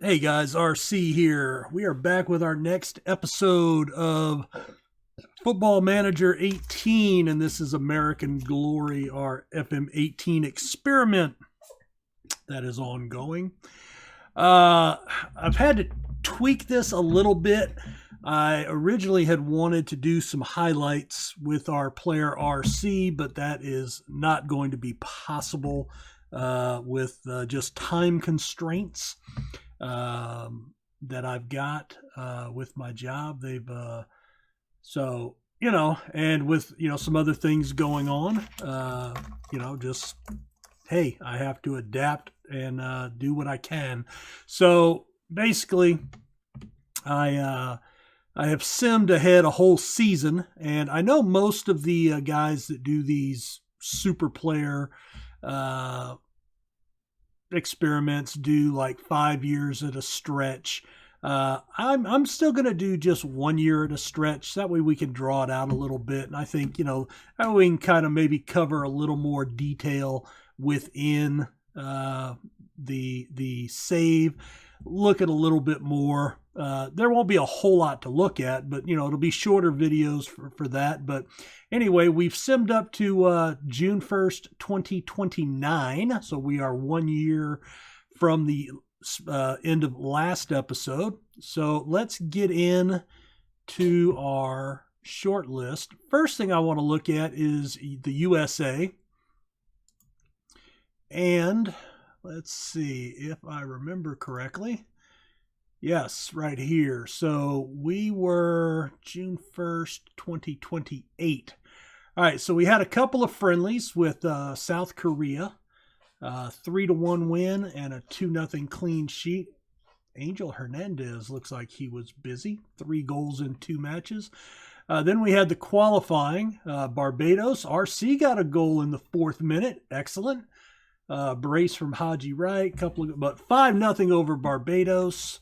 Hey guys, RC here. We are back with our next episode of Football Manager 18, and this is American Glory, our FM18 experiment that is ongoing. I've had to tweak this a little bit. I originally had wanted to do some highlights with our player RC, but that is not going to be possible with just time constraints that I've got with my job. They've so and with some other things going on, just hey, I have to adapt and do what I can. So basically, I have simmed ahead a whole season, and I know most of the guys that do these super player experiments do like 5 years at a stretch. I'm still going to do just 1 year at a stretch. That way we can draw it out a little bit. And I think, that way we can kind of maybe cover a little more detail within the save, look at a little bit more. There won't be a whole lot to look at, but it'll be shorter videos for that. But anyway, we've simmed up to June 1st, 2029. So we are 1 year from the end of last episode. So let's get in to our short list. First thing I want to look at is the USA. And let's see if I remember correctly. Yes, right here. So we were June 1st, 2028. All right, so we had a couple of friendlies with South Korea. 3-1 win and a 2-0 clean sheet. Angel Hernandez looks like he was busy. 3 goals in 2 matches. Then we had the qualifying. Barbados. RC got a goal in the 4th minute. Excellent. Brace from Haji Wright. But 5-0 over Barbados.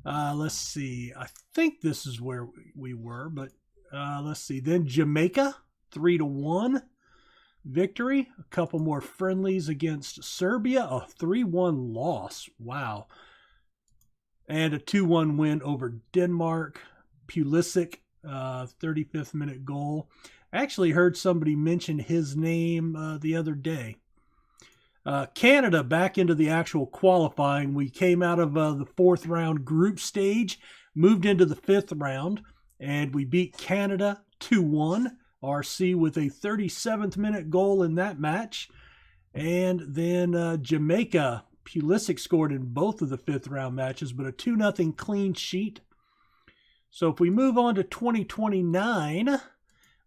Let's see. I think this is where we were, but let's see. Then Jamaica, 3-1 victory. A couple more friendlies against Serbia, a 3-1 loss. Wow. And a 2-1 win over Denmark. Pulisic, 35th minute goal. I actually heard somebody mention his name the other day. Canada back into the actual qualifying. We came out of the 4th round group stage, moved into the 5th round, and we beat Canada 2-1. RC with a 37th minute goal in that match. And then Jamaica, Pulisic scored in both of the 5th round matches, but a 2-0 clean sheet. So if we move on to 2029,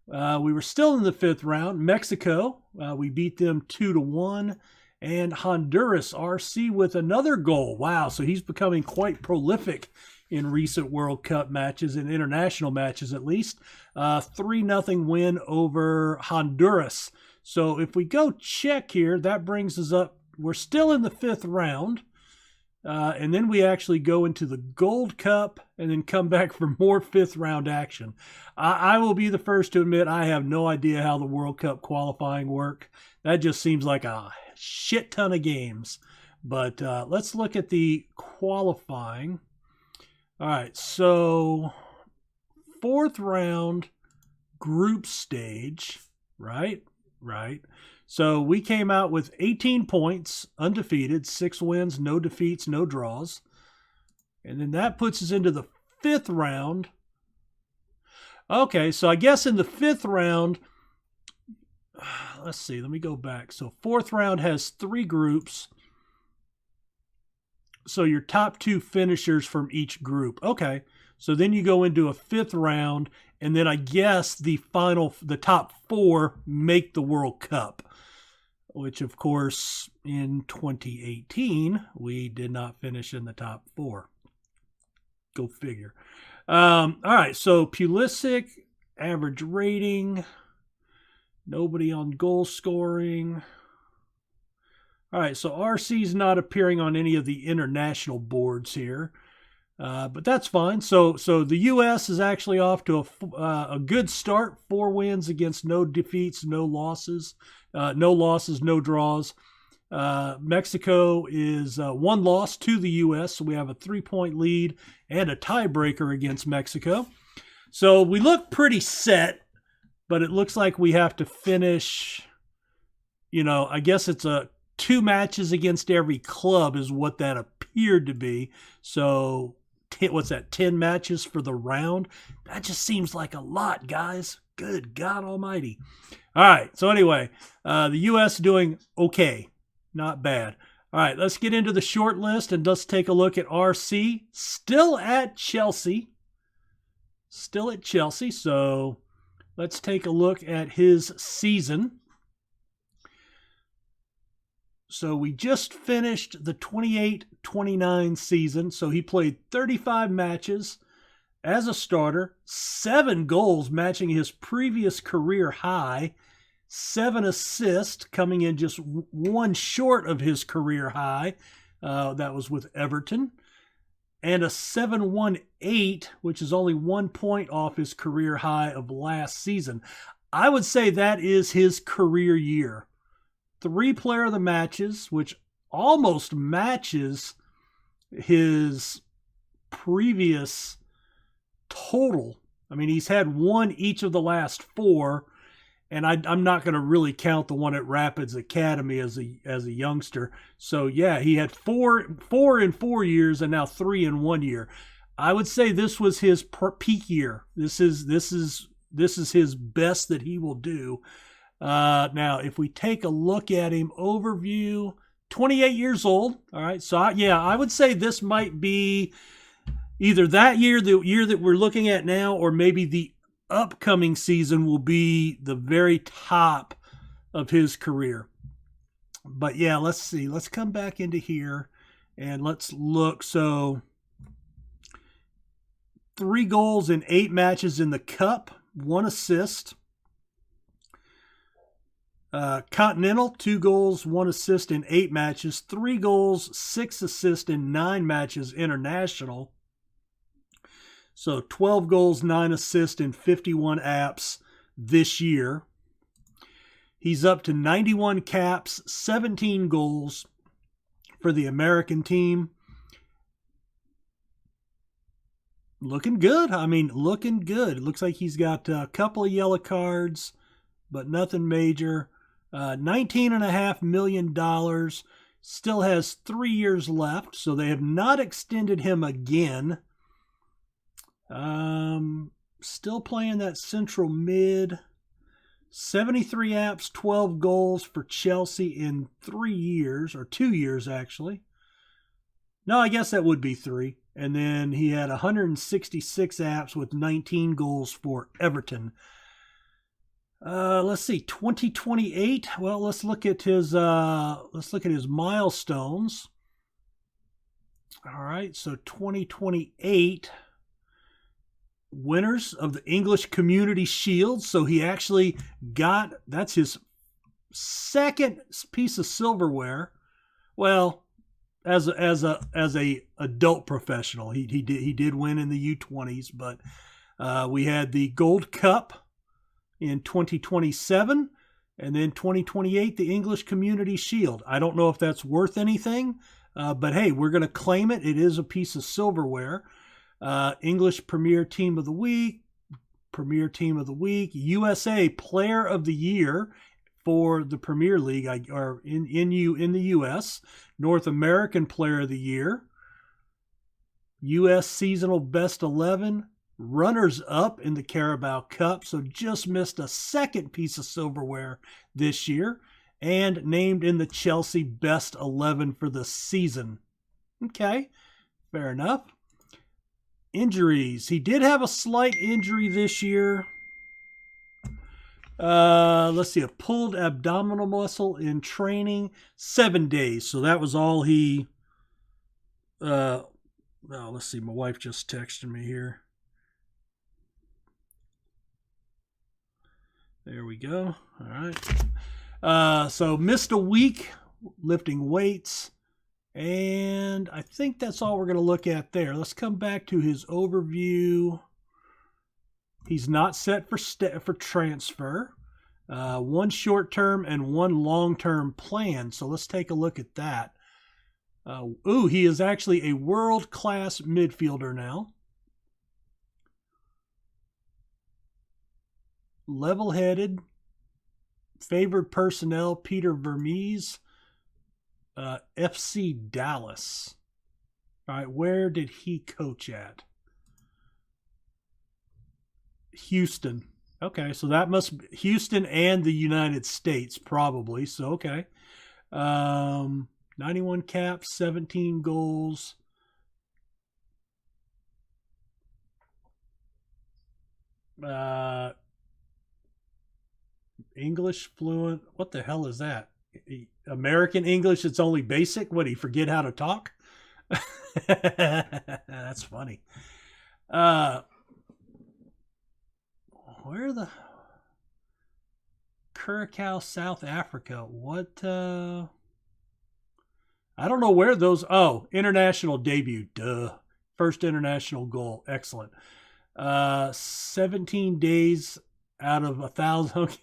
we were still in the 5th round. Mexico, we beat them 2-1. And Honduras, RC with another goal. Wow, so he's becoming quite prolific in recent World Cup matches, in international matches at least. 3-0 win over Honduras. So if we go check here, that brings us up. We're still in the 5th round. And then we actually go into the Gold Cup and then come back for more 5th round action. I will be the first to admit I have no idea how the World Cup qualifying work. That just seems like a shit ton of games. But let's look at the qualifying. All right, so 4th round group stage, right? Right. So we came out with 18 points, undefeated, 6 wins, no defeats, no draws. And then that puts us into the 5th round. Okay, so I guess in the 5th round, let's see, let me go back. So 4th round has 3 groups. So your top 2 finishers from each group. Okay, so then you go into a 5th round, and then I guess the top 4 make the World Cup, which of course in 2018, we did not finish in the top 4. Go figure. All right, so Pulisic, average rating, nobody on goal scoring. All right, so RC's not appearing on any of the international boards here, but that's fine. So the U.S. is actually off to a good start. 4 wins against no defeats, no losses, no draws. Mexico is one loss to the U.S., so we have a 3-point lead and a tiebreaker against Mexico. So we look pretty set, but it looks like we have to finish, I guess it's 2 matches against every club is what that appeared to be. So what's that, 10 matches for the round? That just seems like a lot, guys. Good God almighty. All right, so anyway, the U.S. doing okay. Not bad. All right, let's get into the short list and let's take a look at RC. Still at Chelsea. So let's take a look at his season. So we just finished the 28-29 season. So he played 35 matches as a starter, 7 goals matching his previous career high, 7 assists coming in just 1 short of his career high. That was with Everton. And a 7.18, which is only 1 point off his career high of last season. I would say that is his career year. 3 player of the matches, which almost matches his previous total. I mean, he's had 1 each of the last 4, and I'm not going to really count the one at Rapids Academy as a youngster. So yeah, he had 4 in 4 years and now 3 in 1 year. I would say this was his peak year. This is his best that he will do. Now, if we take a look at him, overview, 28 years old. All right, so I would say this might be either that year, the year that we're looking at now, or maybe the upcoming season will be the very top of his career. But yeah, let's see. Let's come back into here and let's look. So 3 goals in 8 matches in the Cup, 1 assist. Continental, 2 goals, 1 assist in 8 matches, 3 goals, 6 assists in 9 matches international. So 12 goals, 9 assists in 51 apps this year. He's up to 91 caps, 17 goals for the American team. Looking good. I mean, looking good. It looks like he's got a couple of yellow cards, but nothing major. $19.5 million. Still has 3 years left, so they have not extended him again. Still playing that central mid. 73 apps, 12 goals for Chelsea in 3 years, or 2 years actually. No, I guess that would be 3. And then he had 166 apps with 19 goals for Everton. Let's see, 2028. Well, let's look at his milestones. All right, so 2028. Winners of the English Community Shield. So he actually that's his second piece of silverware. Well, as a adult professional, he did win in the U20s, but we had the Gold Cup in 2027, and then 2028 the English Community Shield. I don't know if that's worth anything, but hey, we're going to claim it. It is a piece of silverware. English Premier Team of the Week, USA Player of the Year for the Premier League, or in the US, North American Player of the Year, US Seasonal Best 11, runners up in the Carabao Cup, so just missed a second piece of silverware this year, and named in the Chelsea Best 11 for the season. Okay, fair enough. Injuries. He did have a slight injury this year. Let's see, a pulled abdominal muscle in training, 7 days. So that was all he. Let's see. My wife just texted me here. There we go. All right. So missed a week lifting weights. And I think that's all we're going to look at there. Let's come back to his overview. He's not set for transfer. One short-term and one long-term plan. So let's take a look at that. He is actually a world-class midfielder now. Level-headed, favored personnel, Peter Vermees, FC Dallas. All right, where did he coach at? Houston. Okay, so that must be Houston and the United States, probably. So, okay. 91 caps, 17 goals. English fluent. What the hell is that? American English, it's only basic? What, he forget how to talk? That's funny. Where the Curacao, South Africa? What? I don't know where those. Oh, international debut. Duh. First international goal. Excellent. 17 days out of 1,000.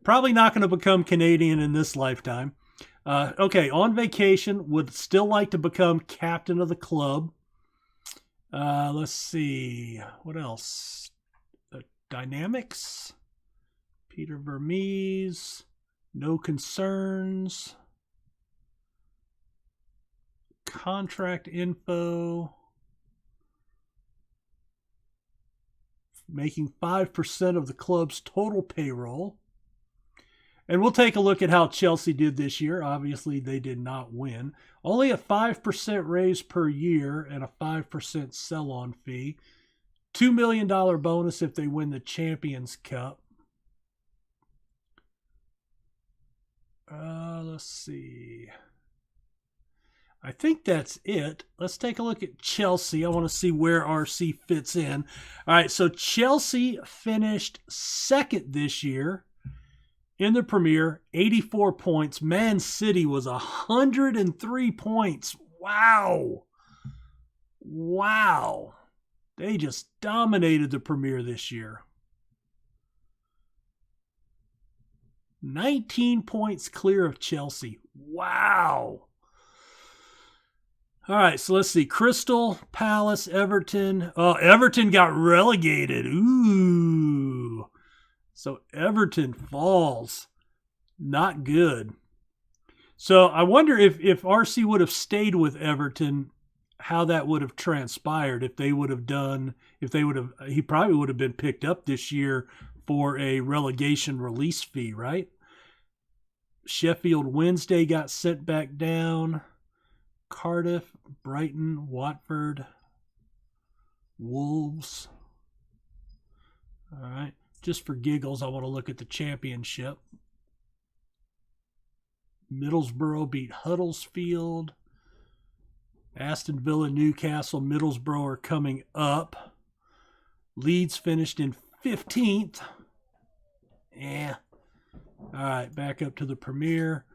Probably not going to become Canadian in this lifetime. Okay, on vacation. Would still like to become captain of the club. Let's see. What else? Dynamics. Peter Vermees. No concerns. Contract info. Making 5% of the club's total payroll. And we'll take a look at how Chelsea did this year. Obviously, they did not win. Only a 5% raise per year and a 5% sell-on fee. $2 million bonus if they win the Champions Cup. Let's see. I think that's it. Let's take a look at Chelsea. I want to see where RC fits in. All right, so Chelsea finished second this year in the Premier, 84 points. Man City was 103 points. Wow. Wow. They just dominated the Premier this year. 19 points clear of Chelsea. Wow. All right, so let's see. Crystal Palace, Everton. Oh, Everton got relegated. Ooh. So Everton falls. Not good. So I wonder if RC would have stayed with Everton, how that would have transpired. He probably would have been picked up this year for a relegation release fee, right? Sheffield Wednesday got sent back down. Cardiff, Brighton, Watford, Wolves. All right. Just for giggles, I want to look at the championship. Middlesbrough beat Huddersfield. Aston Villa, Newcastle, Middlesbrough are coming up. Leeds finished in 15th. Yeah. All right, back up to the Premier.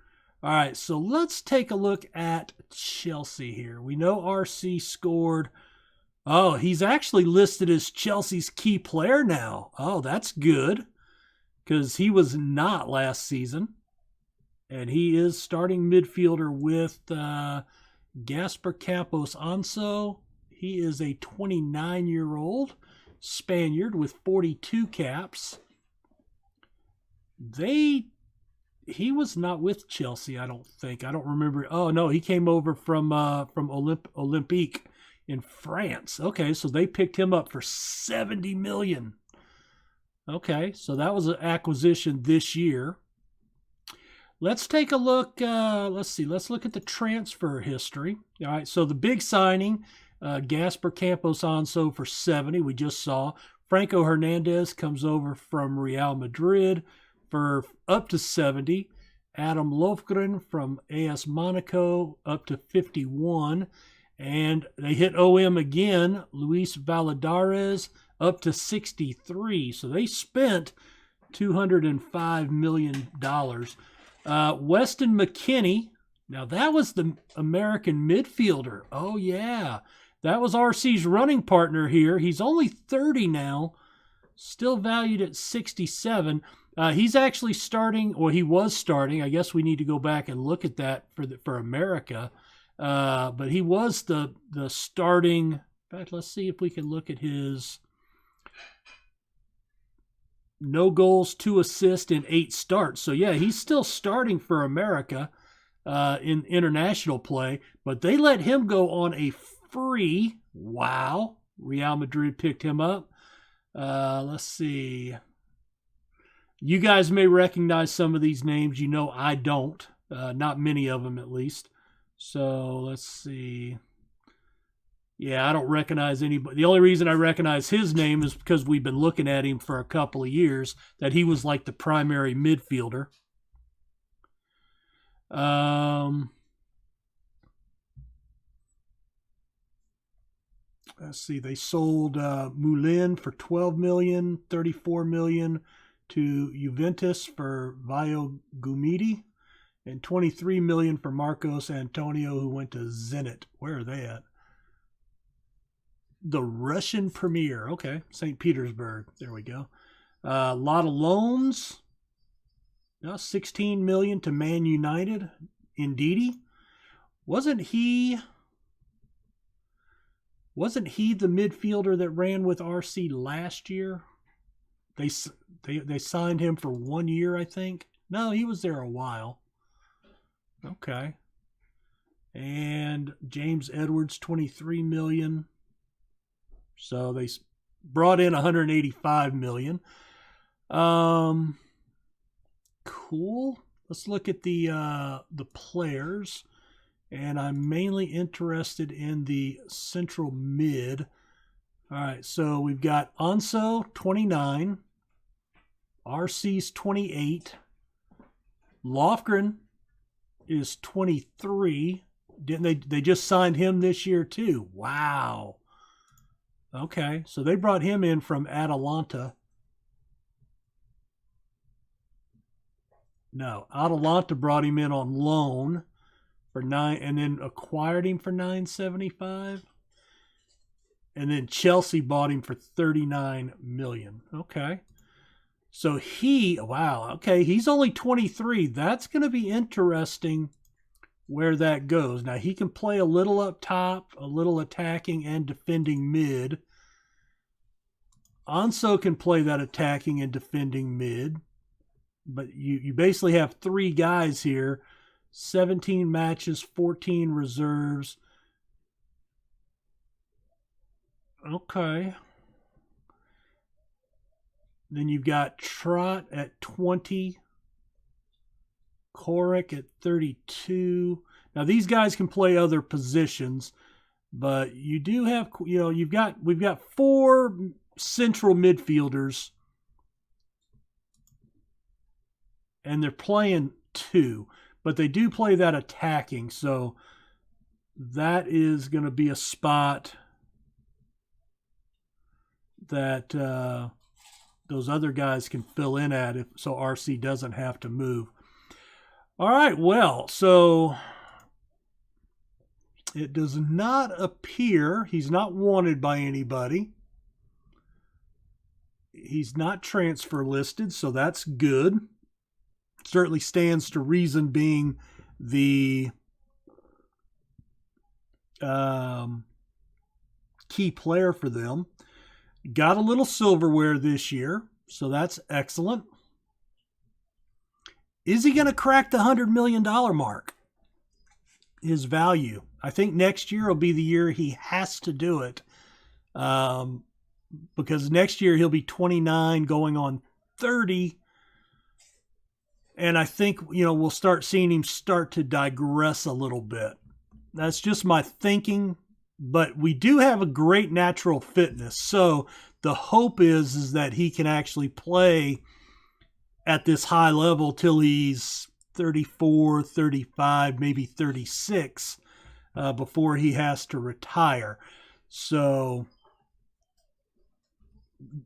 All right, so let's take a look at Chelsea here. We know RC scored. Oh, he's actually listed as Chelsea's key player now. Oh, that's good, because he was not last season. And he is starting midfielder with Gasper Campos Anso. He is a 29-year-old Spaniard with 42 caps. He was not with Chelsea, I don't think. I don't remember. Oh, no, he came over from Olympique in France. Okay, so they picked him up for $70 million. Okay, so that was an acquisition this year. Let's take a look. Let's look at the transfer history. All right, so the big signing, Gasper Campos Anso for 70, we just saw. Franco Hernandez comes over from Real Madrid for up to 70. Adam Lofgren from AS Monaco up to 51. And they hit OM again, Luis Valadares up to 63. So they spent $205 million. Weston McKennie, now that was the American midfielder. Oh, yeah. That was RC's running partner here. He's only 30 now, still valued at 67. He's actually starting, or he was starting. I guess we need to go back and look at that for America. But he was the starting. In fact, let's see if we can look at his no goals, 2 assists in 8 starts. So yeah, he's still starting for America in international play. But they let him go on a free. Wow, Real Madrid picked him up. Let's see. You guys may recognize some of these names. You know I don't. Not many of them, at least. So let's see. Yeah, I don't recognize anybody. The only reason I recognize his name is because we've been looking at him for a couple of years, that he was like the primary midfielder. Let's see. They sold Moulin for $12 million, $34 million to Juventus for Vio Gumidi, and $23 million for Marcos Antonio, who went to Zenit. Where are they at? The Russian Premier. Okay, St. Petersburg. There we go. A lot of loans. No, $16 million to Man United. Ndidi. Wasn't he the midfielder that ran with RC last year? They signed him for 1 year, I think. No, he was there a while. Okay. And James Edwards, $23 million. So they brought in $185 million. Cool. Let's look at the players, and I'm mainly interested in the central mid. All right, so we've got Anso, 29. RC's 28. Lofgren is 23. Didn't they just signed him this year too? Wow. Okay, so they brought him in from Atalanta. No, Atalanta brought him in on loan for $9, and then acquired him for $9.75. And then Chelsea bought him for $39 million. Okay. So wow, okay, he's only 23. That's going to be interesting where that goes. Now, he can play a little up top, a little attacking and defending mid. Anso can play that attacking and defending mid. But you basically have 3 guys here, 17 matches, 14 reserves. Okay. Then you've got Trott at 20, Korek at 32. Now these guys can play other positions, but you do have, we've got 4 central midfielders, and they're playing 2, but they do play that attacking, so that is going to be a spot that those other guys can fill in at, so RC doesn't have to move. All right, well, so it does not appear he's not wanted by anybody. He's not transfer listed, so that's good. Certainly stands to reason, being the key player for them. Got a little silverware this year, so that's excellent. Is he going to crack the $100 million mark? His value. I think next year will be the year he has to do it, because next year he'll be 29 going on 30. And I think, we'll start seeing him start to digress a little bit. That's just my thinking. But we do have a great natural fitness. So the hope is that he can actually play at this high level till he's 34, 35, maybe 36 before he has to retire. So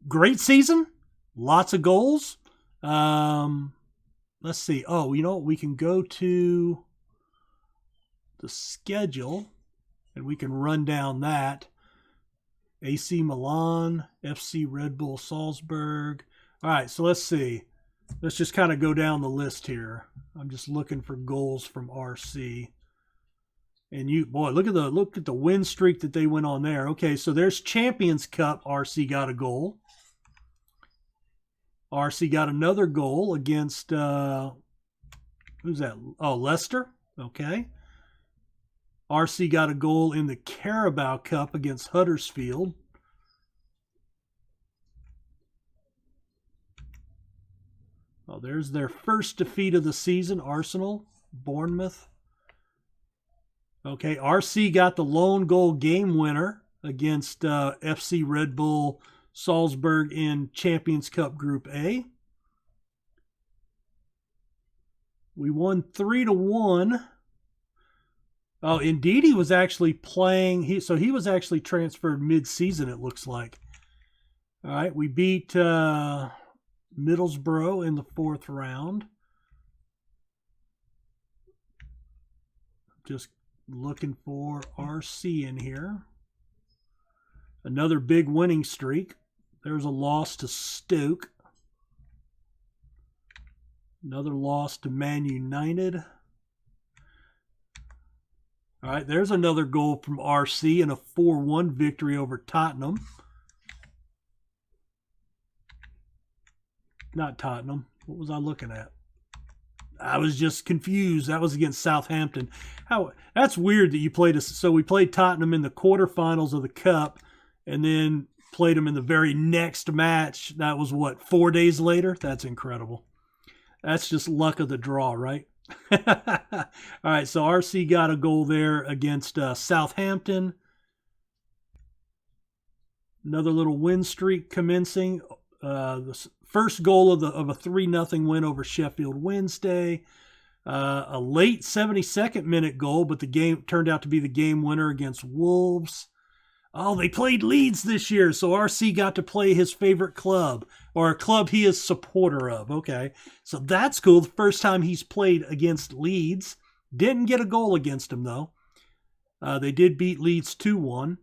great season. Lots of goals. Let's see. Oh, we can go to the schedule and we can run down that. AC Milan, FC Red Bull Salzburg. All right, so let's see. Let's just kind of go down the list here. I'm just looking for goals from RC. And you, boy, look at the win streak that they went on there. Okay, so there's Champions Cup. RC got a goal. RC got another goal against who's that? Oh, Leicester. Okay. RC got a goal in the Carabao Cup against Huddersfield. Oh, there's their first defeat of the season, Arsenal, Bournemouth. Okay, RC got the lone goal game winner against FC Red Bull Salzburg in Champions Cup Group A. We won 3-1. Oh, indeed, he was actually playing. So he was actually transferred mid-season, it looks like. All right, we beat Middlesbrough in the 4th round. Just looking for RC in here. Another big winning streak. There's a loss to Stoke. Another loss to Man United. All right, there's another goal from RC in a 4-1 victory over Tottenham. Not Tottenham. What was I looking at? I was just confused. That was against Southampton. That's weird that you played us. So we played Tottenham in the quarterfinals of the Cup, and then played them in the very next match. That was what, 4 days later? That's incredible. That's just luck of the draw, right? All right, so RC got a goal there against Southampton. Another little win streak commencing. The first goal of a 3-0 win over Sheffield Wednesday. A late 72nd minute goal, but the game turned out to be the game winner against Wolves. Oh, they played Leeds this year, so RC got to play his favorite club, or a club he is supporter of. Okay, so that's cool. The first time he's played against Leeds. Didn't get a goal against him, though. They did beat Leeds 2-1.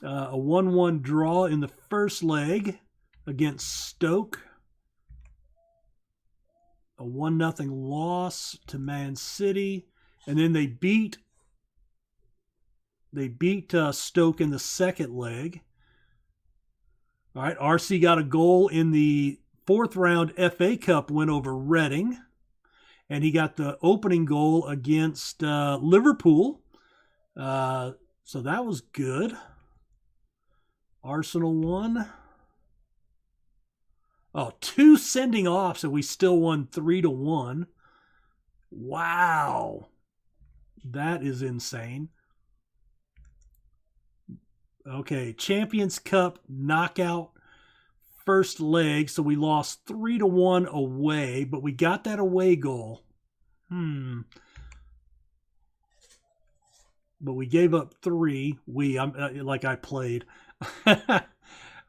A 1-1 draw in the first leg against Stoke. A 1-0 loss to Man City. And then they beat Stoke in the second leg. All right, RC got a goal in the 4th round FA Cup win over Reading. And he got the opening goal against Liverpool. So that was good. Arsenal won. Oh, 2 sending offs, and we still won 3-1. Wow. That is insane. Okay, Champions Cup knockout first leg. So we lost 3-1 away, but we got that away goal. But we gave up 3. I played. All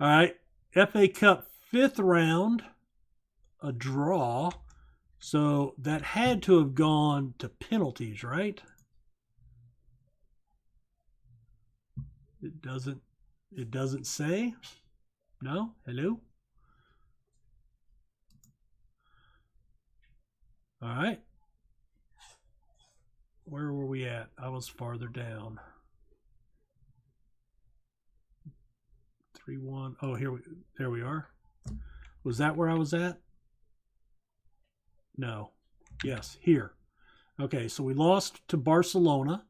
right, FA Cup 5th round, a draw. So that had to have gone to penalties, right? It doesn't say. No? Hello? All right. Where were we at? I was farther down. 3-1. Oh, there we are. Was that where I was at? No. Yes, here. Okay, so we lost to Barcelona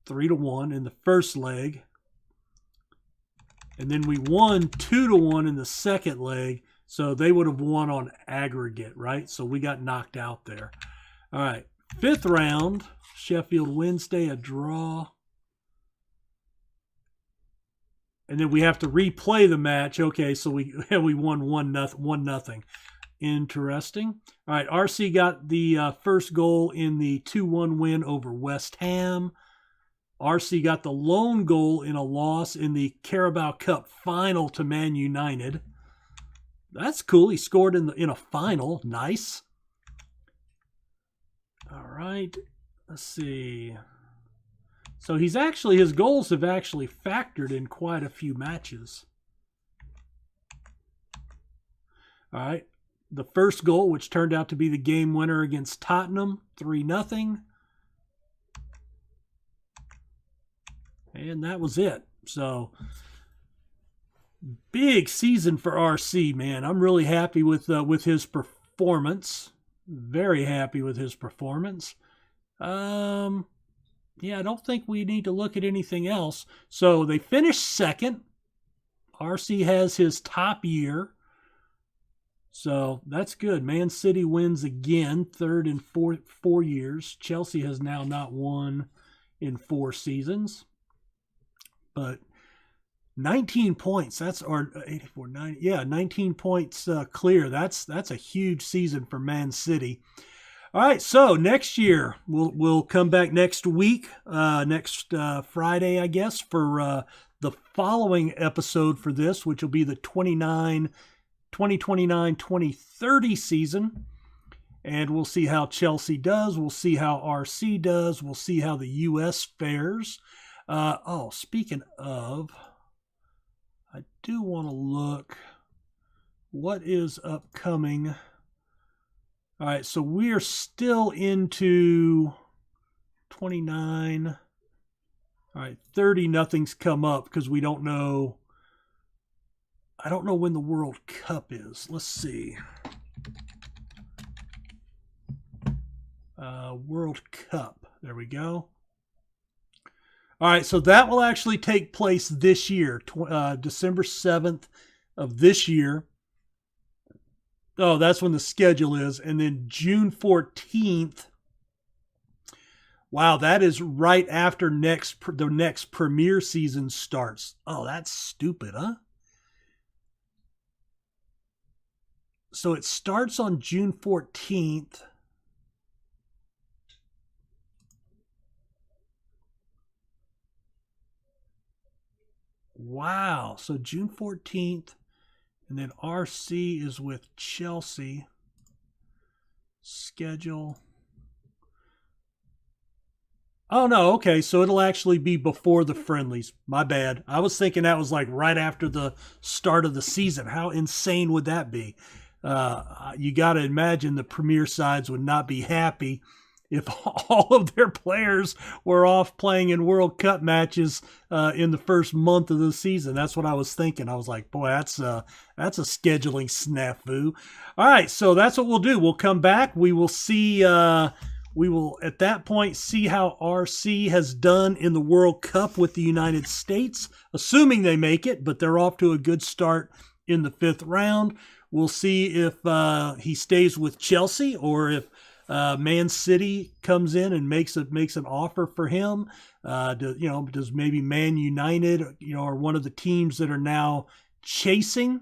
3-1 in the first leg. And then we won 2-1 in the second leg. So they would have won on aggregate, right? So we got knocked out there. All right. 5th round, Sheffield Wednesday, a draw. And then we have to replay the match. Okay, so we won 1-0. Interesting. All right, RC got the first goal in the 2-1 win over West Ham. RC got the lone goal in a loss in the Carabao Cup final to Man United. That's cool. He scored in a final. Nice. All right. Let's see. So his goals have actually factored in quite a few matches. All right. the first goal, which turned out to be the game winner against Tottenham, 3-0. And that was it. So, big season for RC, man. I'm really happy with his performance. Very happy with his performance. Yeah, I don't think we need to look at anything else. So they finished second. RC has his top year. So that's good. Man City wins again, third in four years. Chelsea has now not won in 4 seasons. But 19 points, that's, or 84, 90, yeah, 19 points clear. That's a huge season for Man City. All right, so next year, we'll come back next week, next Friday, I guess, for the following episode for this, which will be the 2029-2030 season. And we'll see how Chelsea does. We'll see how RC does. We'll see how the U.S. fares. Speaking of, I do want to look what is upcoming. All right, so we are still into 29. All right, 30, nothing's come up because we don't know. I don't know when the World Cup is. Let's see. World Cup. There we go. All right, so that will actually take place this year, December 7th of this year. Oh, that's when the schedule is. And then June 14th. Wow, that is right after the next Premier season starts. Oh, that's stupid, huh? So it starts on June 14th. Wow. So June 14th. And then RC is with Chelsea. Schedule. Oh, no. Okay. So it'll actually be before the friendlies. My bad. I was thinking that was like right after the start of the season. How insane would that be? You got to imagine the Premier sides would not be happy if all of their players were off playing in World Cup matches in the first month of the season. That's what I was thinking. I was like, boy, that's a scheduling snafu. All right, so that's what we'll do. We'll come back. We will see. We will at that point see how RC has done in the World Cup with the United States, assuming they make it. But they're off to a good start in the 5th round. We'll see if he stays with Chelsea or if Man City comes in and makes an offer for him. Does maybe Man United, or one of the teams that are now chasing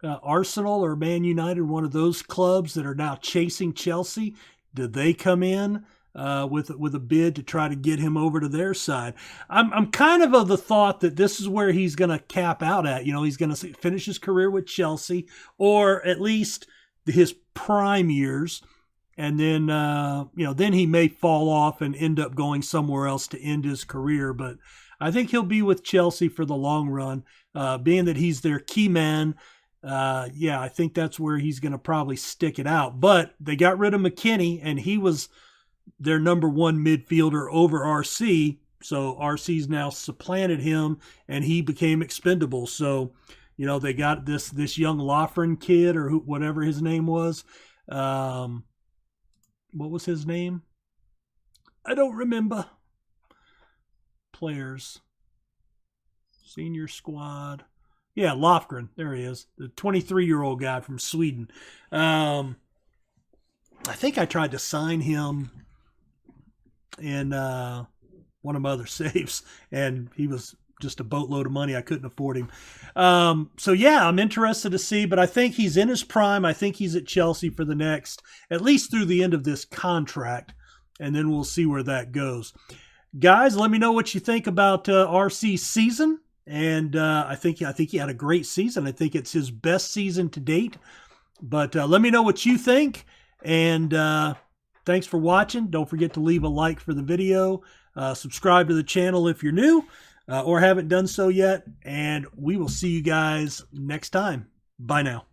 Arsenal or Man United, one of those clubs that are now chasing Chelsea, do they come in with a bid to try to get him over to their side? I'm kind of the thought that this is where he's going to cap out at. He's going to finish his career with Chelsea, or at least his prime years. And then, then he may fall off and end up going somewhere else to end his career. But I think he'll be with Chelsea for the long run, being that he's their key man. I think that's where he's going to probably stick it out. But they got rid of McKennie, and he was their number 1 midfielder over RC. So RC's now supplanted him, and he became expendable. So, they got this young Loughran kid, or whatever his name was. What was his name? I don't remember. Players. Senior squad. Yeah, Loughran. There he is. The 23-year-old guy from Sweden. I think I tried to sign him in one of my other saves, and he was just a boatload of money. I couldn't afford him. So yeah, I'm interested to see, but I think he's in his prime. I think he's at Chelsea for the next, at least through the end of this contract, and then we'll see where that goes. Guys, let me know what you think about RC's season. And I think he had a great season. I think it's his best season to date. But let me know what you think. And thanks for watching. Don't forget to leave a like for the video. Subscribe to the channel if you're new or haven't done so yet. And we will see you guys next time. Bye now.